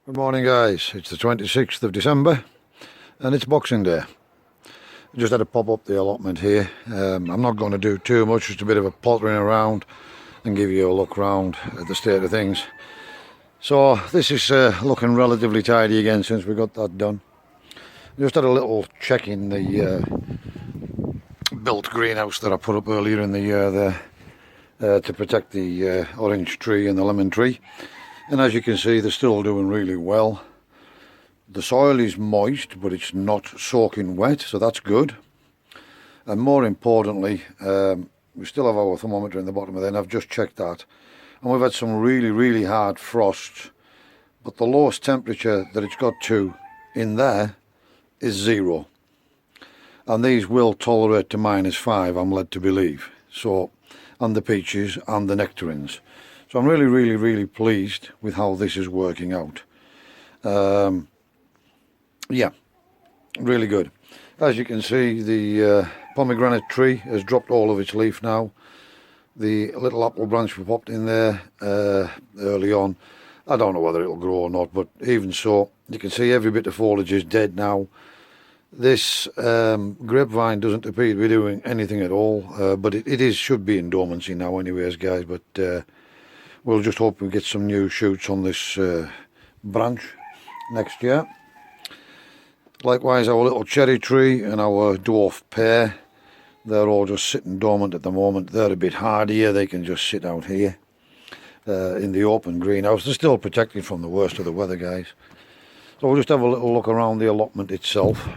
Good morning guys, it's the 26th of December and it's Boxing Day. I just had to pop up the allotment here. I'm not going to do too much, just a bit of a pottering around and give you a look round at the state of things. So this is looking relatively tidy again since we got that done. Just had a little check in the built greenhouse that I put up earlier in the year there to protect the orange tree and the lemon tree. And as you can see, they're still doing really well. The soil is moist, but it's not soaking wet, so that's good. And more importantly, we still have our thermometer in the bottom of there, and I've just checked that. And we've had some really hard frosts, but the lowest temperature that it's got to in there is 0. And these will tolerate to -5, I'm led to believe. So, and the peaches and the nectarines. So I'm really pleased with how this is working out. Yeah, really good. As you can see, the pomegranate tree has dropped all of its leaf now. The little apple branch we popped in there early on, I don't know whether it'll grow or not, but even so, you can see every bit of foliage is dead now. This grapevine doesn't appear to be doing anything at all, but it should be in dormancy now anyways, guys, but we'll just hope we get some new shoots on this branch next year. Likewise, our little cherry tree and our dwarf pear, they're all just sitting dormant at the moment. They're a bit hardier, they can just sit out here in the open greenhouse. They're still protected from the worst of the weather, guys. So we'll just have a little look around the allotment itself.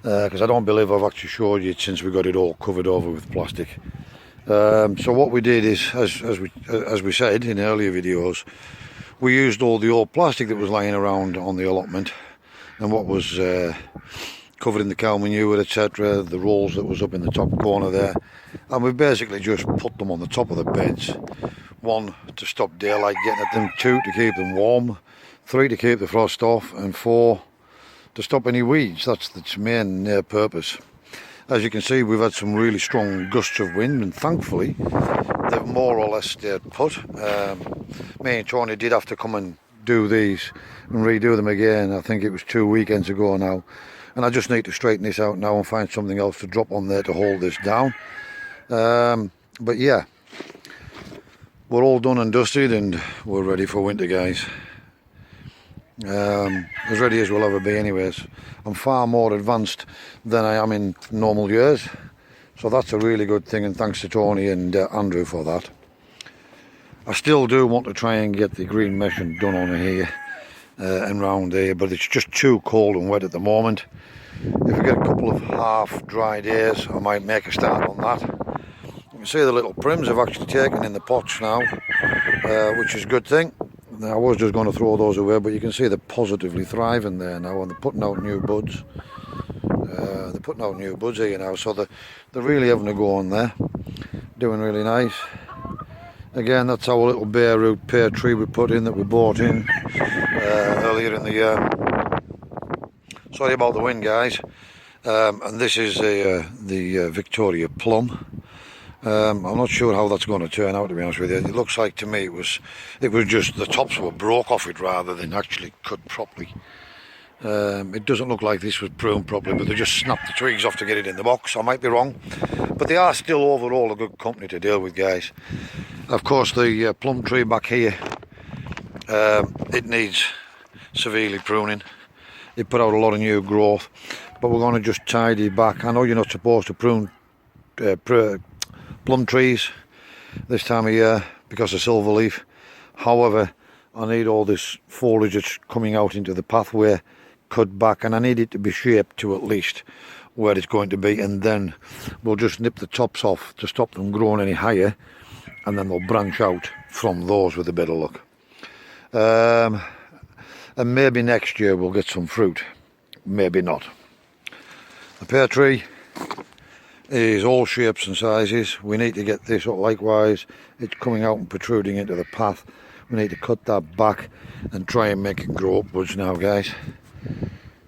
Because I don't believe I've actually showed you it since we got it all covered over with plastic. So what we did is, as we said in earlier videos, we used all the old plastic that was lying around on the allotment and what was covered in the cow manure, etc., the rolls that was up in the top corner there, and we basically just put them on the top of the beds. 1, to stop daylight getting at them, 2, to keep them warm, 3, to keep the frost off, and 4, to stop any weeds. That's its main purpose. As you can see, we've had some really strong gusts of wind, and thankfully they've more or less stayed put. Me and Tony did have to come and do these and redo them again. I think it was 2 weekends ago now, and I just need to straighten this out now and find something else to drop on there to hold this down. But yeah, we're all done and dusted and we're ready for winter, guys. As ready as we'll ever be anyways. I'm far more advanced than I am in normal years, so that's a really good thing, and thanks to Tony and Andrew for that. I still do want to try and get the green meshing done on here and round here, but it's just too cold and wet at the moment. If we get a couple of half dry days, I might make a start on that. You can see the little prims have actually taken in the pots now, which is a good thing. I was just going to throw those away, but you can see they're positively thriving there now, and they're putting out new buds. They're putting out new buds here now, so they're really having a go on there. Doing really nice. Again, that's our little bare root pear tree we put in, that we bought in earlier in the year. Sorry about the wind, guys. And this is the Victoria plum. I'm not sure how that's going to turn out, to be honest with you. It looks like, to me, it was just the tops were broke off it rather than actually cut properly. It doesn't look like this was pruned properly, but they just snapped the twigs off to get it in the box. I might be wrong, but they are still overall a good company to deal with, guys. Of course, the plum tree back here, it needs severely pruning. It put out a lot of new growth, but we're going to just tidy back. I know you're not supposed to prune plum trees this time of year because of silver leaf. However, I need all this foliage that's coming out into the pathway cut back, and I need it to be shaped to at least where it's going to be, and then we'll just nip the tops off to stop them growing any higher, and then they'll branch out from those with a bit of luck. And maybe next year we'll get some fruit, maybe not. The pear tree is all shapes and sizes. We need to get this up. Likewise, it's coming out and protruding into the path. We need to cut that back and try and make it grow upwards now, guys.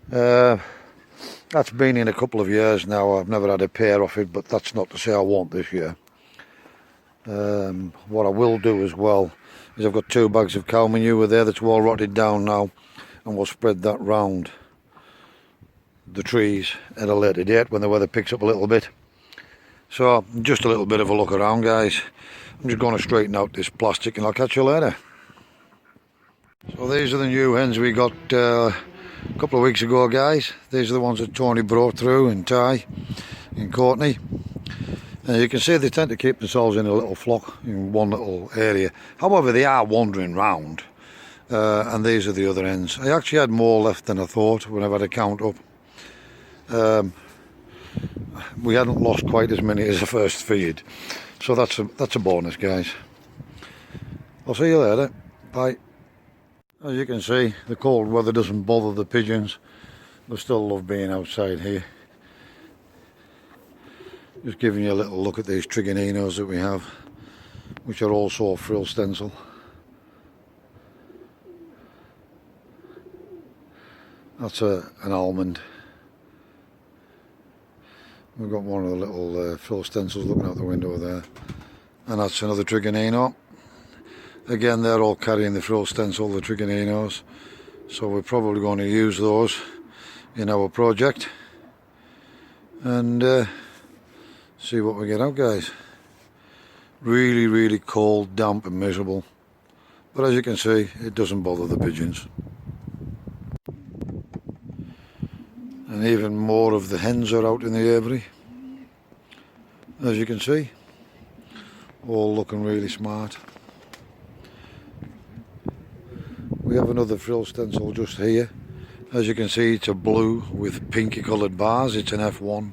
That's been in a couple of years now. I've never had a pear off it, but that's not to say I won't this year. What I will do as well is I've got 2 bags of cow manure there that's all rotted down now, and we'll spread that round the trees at a later date when the weather picks up a little bit. So just a little bit of a look around, guys. I'm just going to straighten out this plastic and I'll catch you later. So these are the new hens we got a couple of weeks ago, guys. These are the ones that Tony brought through in Ty in Courtney. And you can see they tend to keep themselves in a little flock in one little area. However, they are wandering round. And these are the other hens. I actually had more left than I thought when I've had a count up. We hadn't lost quite as many as the first feed. So that's a bonus, guys. I'll see you later. Bye. As you can see, the cold weather doesn't bother the pigeons. They still love being outside here. Just giving you a little look at these triganinos that we have, which are also a frill stencil. That's an almond. We've got one of the little frill stencils looking out the window there. And that's another trigonino. Again, they're all carrying the frill stencil, the triganinos. So we're probably going to use those in our project. And see what we get out, guys. Really, really cold, damp and miserable. But as you can see, it doesn't bother the pigeons. And even more of the hens are out in the aviary. As you can see, all looking really smart. We have another frill stencil just here. As you can see, it's a blue with pinky coloured bars. It's an F1.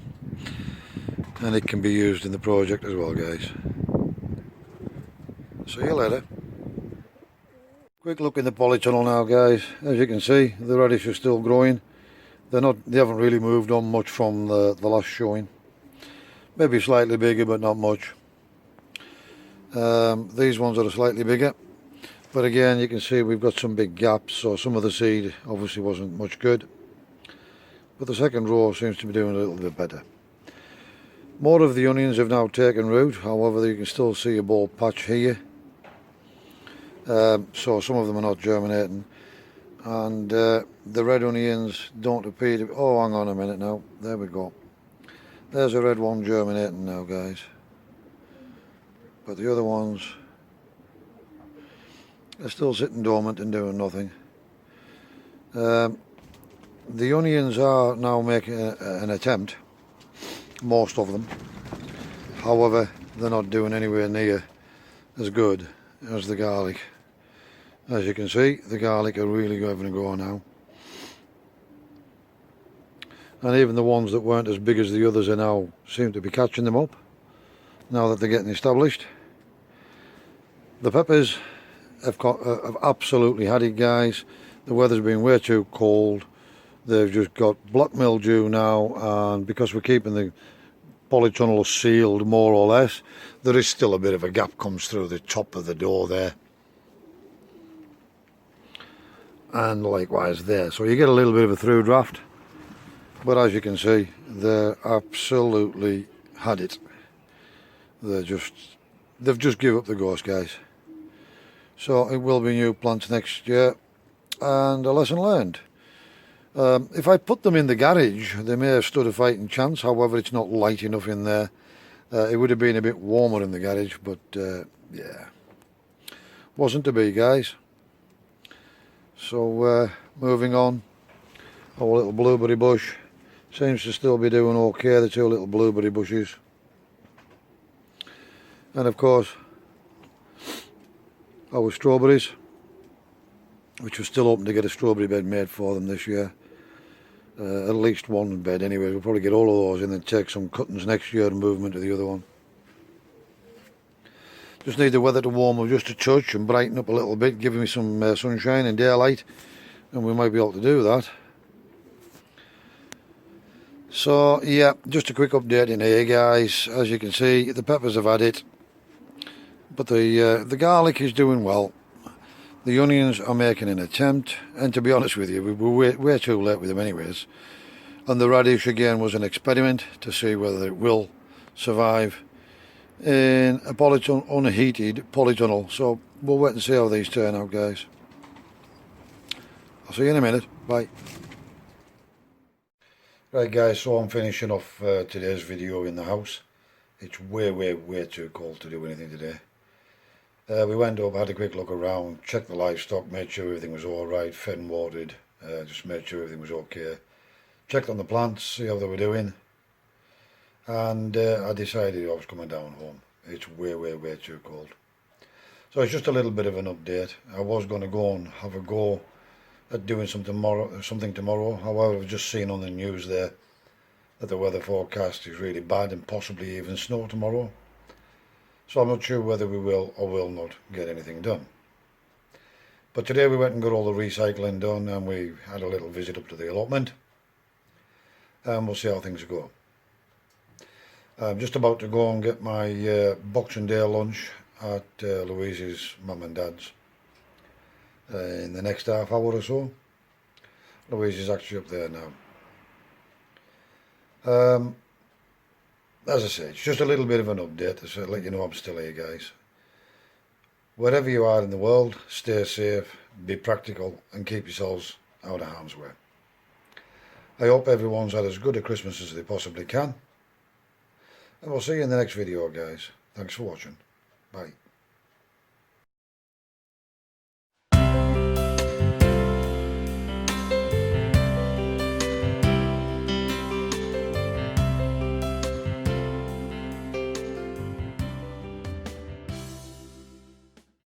And it can be used in the project as well, guys. See you later. Quick look in the polytunnel now, guys. As you can see, the radish is still growing. They haven't really moved on much from the last showing. Maybe slightly bigger, but not much. These ones are slightly bigger. But again, you can see we've got some big gaps, so some of the seed obviously wasn't much good. But the second row seems to be doing a little bit better. More of the onions have now taken root, however you can still see a bald patch here. So some of them are not germinating. And the red onions don't appear to be... Oh, hang on a minute now. There we go. There's a red one germinating now, guys. But the other ones... they're still sitting dormant and doing nothing. The onions are now making an attempt, most of them. However, they're not doing anywhere near as good as the garlic. As you can see, the garlic are really having a go now. And even the ones that weren't as big as the others are now seem to be catching them up, now that they're getting established. The peppers have absolutely had it, guys. The weather's been way too cold. They've just got black mildew now, and because we're keeping the polytunnel sealed more or less, there is still a bit of a gap comes through the top of the door there. And likewise there. So you get a little bit of a through draft. But as you can see, they're absolutely had it. They've just give up the ghost, guys. So it will be new plants next year, and a lesson learned. If I put them in the garage, they may have stood a fighting chance. However, it's not light enough in there. It would have been a bit warmer in the garage, but yeah, wasn't to be, guys. So moving on, our little blueberry bush seems to still be doing okay, the 2 little blueberry bushes. And of course, our strawberries, which we're still hoping to get a strawberry bed made for them this year. At least one bed anyway. We'll probably get all of those and then take some cuttings next year and move them into the other one. Just need the weather to warm up just a touch and brighten up a little bit, giving me some sunshine and daylight, and we might be able to do that. So yeah, just a quick update in here, guys. As you can see, the peppers have had it, but the garlic is doing well. The onions are making an attempt, and to be honest with you, we were way too late with them anyways. And the radish again was an experiment to see whether it will survive. in a unheated polytunnel. So we'll wait and see how these turn out, guys. I'll see you in a minute. Bye. Right guys, so I'm finishing off today's video in the house. It's way too cold to do anything today. We went up, had a quick look around, checked the livestock, made sure everything was alright, fed and watered, just made sure everything was okay. Checked on the plants, see how they were doing, and I decided I was coming down home. It's way too cold. So it's just a little bit of an update. I was going to go and have a go at doing something tomorrow. However, I've just seen on the news there that the weather forecast is really bad and possibly even snow tomorrow. So I'm not sure whether we will or will not get anything done. But today we went and got all the recycling done, and we had a little visit up to the allotment, and we'll see how things go. I'm just about to go and get my Boxing Day lunch at Louise's mum and dad's in the next half hour or so. Louise is actually up there now. As I say, it's just a little bit of an update to let you know I'm still here, guys. Wherever you are in the world, stay safe, be practical, and keep yourselves out of harm's way. I hope everyone's had as good a Christmas as they possibly can. And we'll see you in the next video, guys. Thanks for watching. Bye.